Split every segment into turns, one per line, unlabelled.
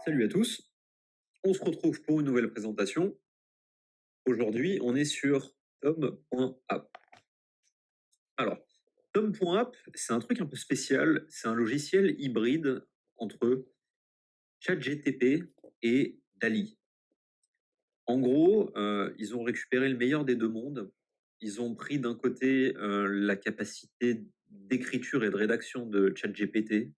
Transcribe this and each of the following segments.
Salut à tous, on se retrouve pour une nouvelle présentation. Aujourd'hui, on est sur Tom.app. Alors, Tom.app, c'est un truc un peu spécial, c'est un logiciel hybride entre ChatGTP et DALL-E. En gros, ils ont récupéré le meilleur des deux mondes. Ils ont pris d'un côté la capacité d'écriture et de rédaction de ChatGPT,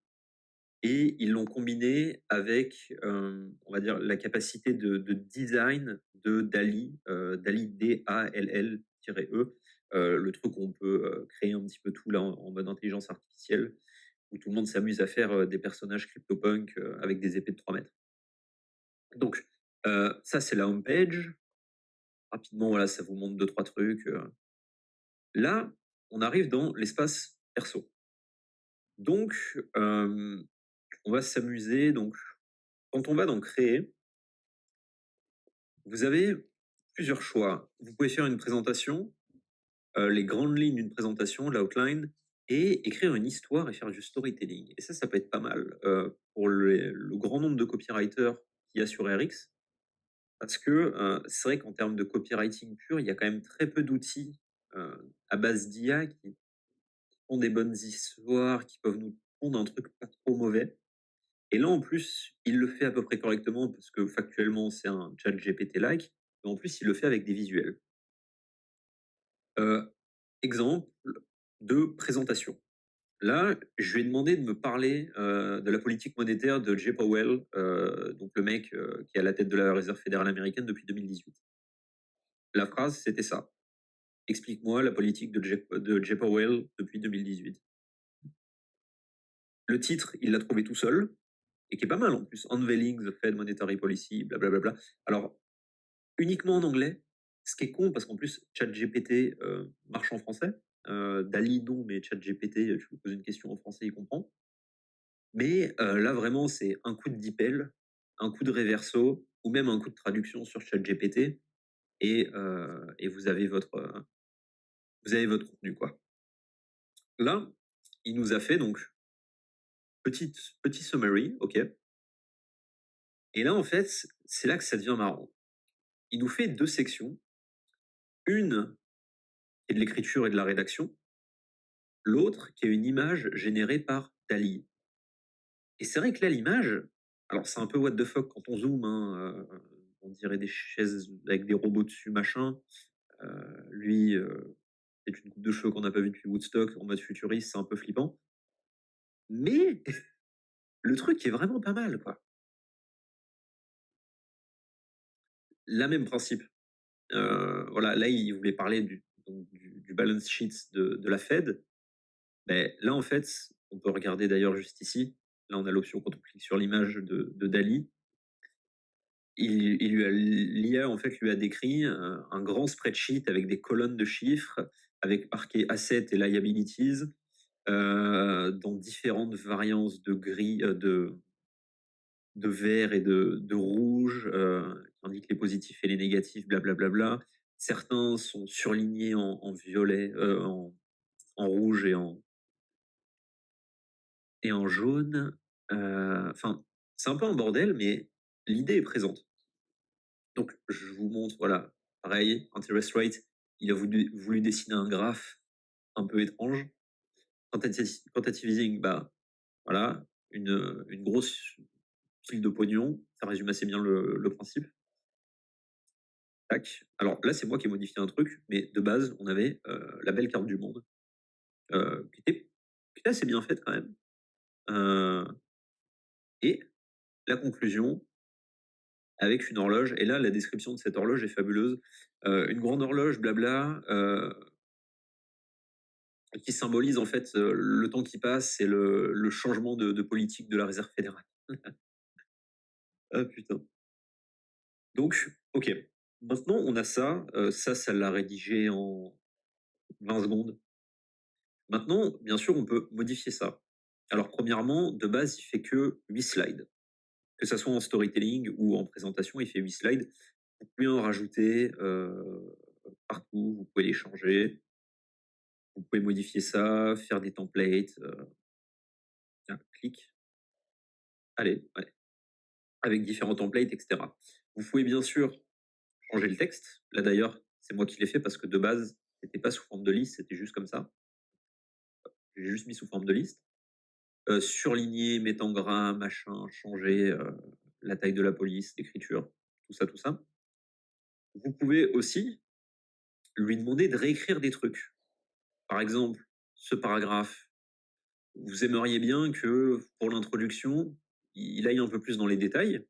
et ils l'ont combiné avec, on va dire, la capacité de design de DALL-E, DALL-E, D-A-L-L-E, le truc où on peut créer un petit peu tout là en mode intelligence artificielle, où tout le monde s'amuse à faire des personnages CryptoPunk avec des épées de 3 mètres. Donc, ça, c'est la homepage. Rapidement, voilà, ça vous montre deux, trois trucs. Là, on arrive dans l'espace perso. Donc, on va s'amuser. Donc, quand on va dans créer, vous avez plusieurs choix. Vous pouvez faire une présentation, les grandes lignes d'une présentation, l'outline, et écrire une histoire et faire du storytelling. Et ça peut être pas mal pour le grand nombre de copywriters qu'il y a sur RX, parce que c'est vrai qu'en termes de copywriting pur, il y a quand même très peu d'outils à base d'IA qui font des bonnes histoires, qui peuvent nous pondre un truc pas trop mauvais. Et là, en plus, il le fait à peu près correctement parce que factuellement, c'est un chat GPT-like. Mais en plus, il le fait avec des visuels. Exemple de présentation. Là, je lui ai demandé de me parler de la politique monétaire de Jay Powell, donc le mec qui est à la tête de la Réserve fédérale américaine depuis 2018. La phrase, c'était ça. Explique-moi la politique de Jay Powell depuis 2018. Le titre, il l'a trouvé tout seul, et qui est pas mal en plus. Unveiling the Fed Monetary Policy, blablabla. Alors, uniquement en anglais, ce qui est con parce qu'en plus, ChatGPT marche en français. Dali non, mais ChatGPT, tu lui poses une question en français, il comprend. Mais là, vraiment, c'est un coup de DeepL, un coup de reverso, ou même un coup de traduction sur ChatGPT, et vous avez votre contenu, quoi. Là, il nous a fait donc petit summary, ok. Et là, en fait, c'est là que ça devient marrant. Il nous fait deux sections. Une qui est de l'écriture et de la rédaction, l'autre qui est une image générée par DALL-E. Et c'est vrai que là, l'image, alors c'est un peu what the fuck quand on zoome, hein, on dirait des chaises avec des robots dessus, machin. Lui, c'est une coupe de cheveux qu'on n'a pas vue depuis Woodstock en mode futuriste, c'est un peu flippant. Mais le truc est vraiment pas mal, quoi. La même principe. Voilà, là, il voulait parler du balance sheet de la Fed. Mais là, en fait, on peut regarder d'ailleurs juste ici. Là, on a l'option quand on clique sur l'image de Dali. L'IA en fait lui a décrit un grand spreadsheet avec des colonnes de chiffres, avec marqué assets et liabilities, dans différentes variances de gris, de vert et de rouge, qui indiquent les positifs et les négatifs, blablabla. Certains sont surlignés en violet, en rouge et en jaune. Enfin, c'est un peu un bordel, mais l'idée est présente. Donc, je vous montre, voilà, pareil, interest rate, il a voulu dessiner un graphe un peu étrange. Quantitative easing, bah, voilà, une grosse pile de pognon, ça résume assez bien le principe. Tac. Alors là, c'est moi qui ai modifié un truc, mais de base, on avait la belle carte du monde, qui était assez bien faite quand même. Et la conclusion, avec une horloge, et là, la description de cette horloge est fabuleuse. Une grande horloge, blabla, qui symbolise en fait le temps qui passe et le changement de politique de la Réserve fédérale. Ah putain. Donc, ok. Maintenant, on a ça. Ça l'a rédigé en 20 secondes. Maintenant, bien sûr, on peut modifier ça. Alors, premièrement, de base, il fait que 8 slides. Que ce soit en storytelling ou en présentation, il fait 8 slides. Vous pouvez en rajouter partout, vous pouvez les changer. Vous pouvez modifier ça, faire des templates. Tiens, clic. Allez, ouais. avec différents templates, et cetera. Vous pouvez bien sûr changer le texte. Là d'ailleurs, c'est moi qui l'ai fait parce que de base, c'était pas sous forme de liste, c'était juste comme ça. J'ai juste mis sous forme de liste. Surligner, mettre en gras, machin, changer, la taille de la police, l'écriture, tout ça, tout ça. Vous pouvez aussi lui demander de réécrire des trucs. Par exemple, ce paragraphe, vous aimeriez bien que pour l'introduction, il aille un peu plus dans les détails.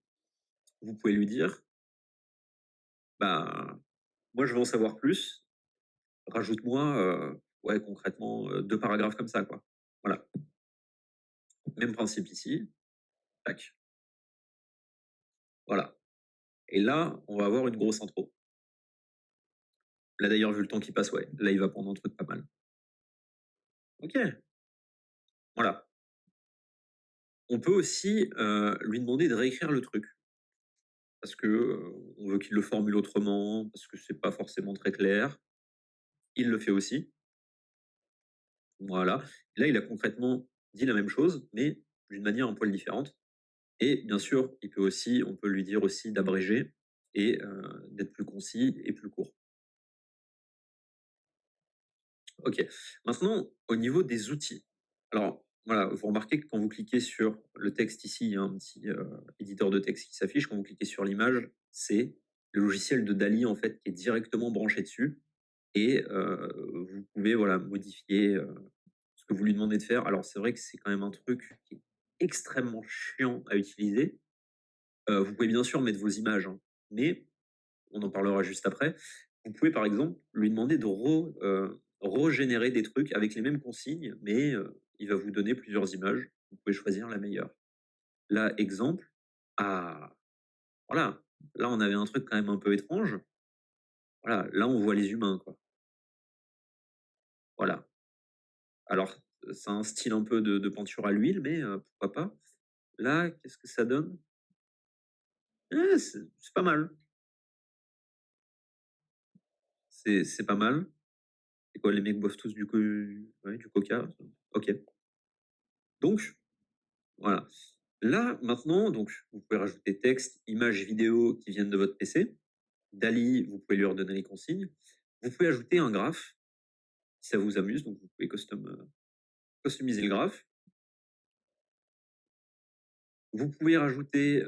Vous pouvez lui dire, bah, moi je veux en savoir plus, rajoute-moi, ouais, concrètement, 2 paragraphes comme ça, quoi. Voilà. Même principe ici, tac, voilà. Et là, on va avoir une grosse intro. Là d'ailleurs, vu le temps qui passe, ouais, là il va prendre un truc pas mal. OK, voilà. On peut aussi, lui demander de réécrire le truc parce que, on veut qu'il le formule autrement, parce que c'est pas forcément très clair. Il le fait aussi. Voilà. Là, il a concrètement dit la même chose, mais d'une manière un poil différente. Et bien sûr, on peut lui dire aussi d'abréger et d'être plus concis et plus court. OK. Maintenant, au niveau des outils. Alors, voilà, vous remarquez que quand vous cliquez sur le texte ici, il y a un petit éditeur de texte qui s'affiche. Quand vous cliquez sur l'image, c'est le logiciel de Dali en fait qui est directement branché dessus. Et vous pouvez voilà, modifier ce que vous lui demandez de faire. Alors, c'est vrai que c'est quand même un truc qui est extrêmement chiant à utiliser. Vous pouvez bien sûr mettre vos images, hein, mais on en parlera juste après. Vous pouvez par exemple lui demander de régénérer des trucs avec les mêmes consignes, mais il va vous donner plusieurs images. Vous pouvez choisir la meilleure. Là, exemple, ah, voilà, là on avait un truc quand même un peu étrange. Voilà, là on voit les humains, quoi. Voilà. Alors, c'est un style un peu de peinture à l'huile, mais pourquoi pas. Là, qu'est-ce que ça donne? C'est pas mal. C'est pas mal. C'est quoi, les mecs boivent tous ouais, du coca? OK. Donc, voilà. Là, maintenant, donc, vous pouvez rajouter texte, images, vidéos qui viennent de votre PC. Dali, vous pouvez lui redonner les consignes. Vous pouvez ajouter un graphe si ça vous amuse. Donc, vous pouvez customiser le graphe. Vous pouvez rajouter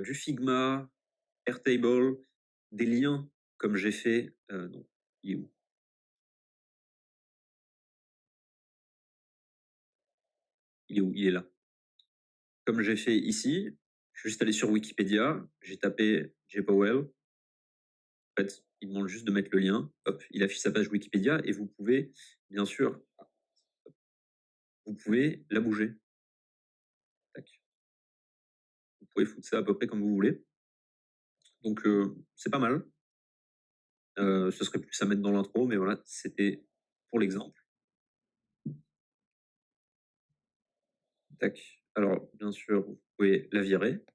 du Figma, Airtable, des liens comme j'ai fait. Non, il est où? Il est où? Il est là. Comme j'ai fait ici, je suis juste allé sur Wikipédia, j'ai tapé JPowell. En fait, il demande juste de mettre le lien. Hop, il affiche sa page Wikipédia et vous pouvez, bien sûr, vous pouvez la bouger. Tac. Vous pouvez foutre ça à peu près comme vous voulez. Donc, c'est pas mal. Ce serait plus à mettre dans l'intro, mais voilà, c'était pour l'exemple. Tac. Alors, bien sûr, vous pouvez la virer.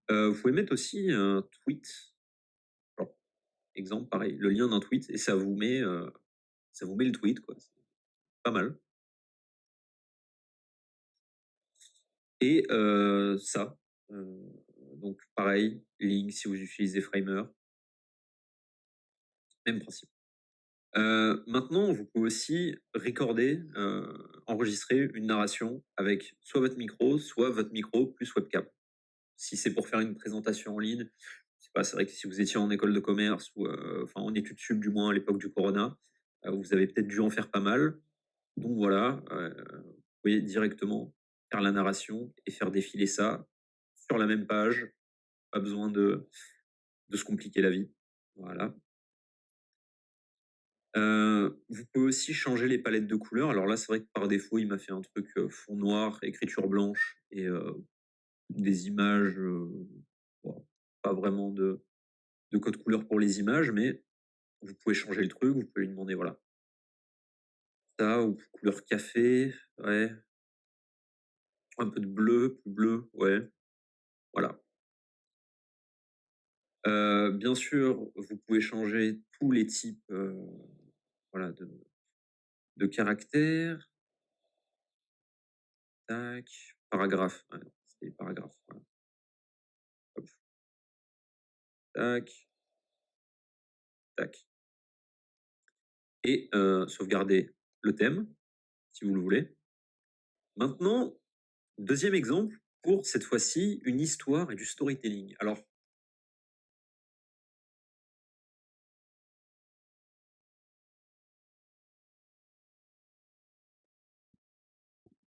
Vous pouvez mettre aussi un tweet. Alors, exemple, pareil, le lien d'un tweet et ça vous met le tweet, quoi. C'est pas mal. Et ça, donc pareil, Link si vous utilisez Framer, même principe. Maintenant, vous pouvez aussi recorder, enregistrer une narration avec soit votre micro, soit votre micro plus webcam. Si c'est pour faire une présentation en ligne, c'est pas, c'est vrai que si vous étiez en école de commerce ou enfin en études sup du moins à l'époque du corona, vous avez peut-être dû en faire pas mal. Donc voilà, vous pouvez directement faire la narration et faire défiler ça sur la même page. Pas besoin de se compliquer la vie. Voilà. Vous pouvez aussi changer les palettes de couleurs. Alors là, c'est vrai que par défaut, il m'a fait un truc, fond noir, écriture blanche et des images, bon, pas vraiment de code couleur pour les images, mais vous pouvez changer le truc, vous pouvez lui demander, voilà, ça ou couleur café, ouais, un peu de bleu, plus bleu, ouais, voilà. Bien sûr, vous pouvez changer tous les types, voilà, de caractères. Tac, paragraphe, ouais, c'est les paragraphes, voilà. tac, tac. Et sauvegarder le thème, si vous le voulez. Maintenant, deuxième exemple pour cette fois-ci une histoire et du storytelling. Alors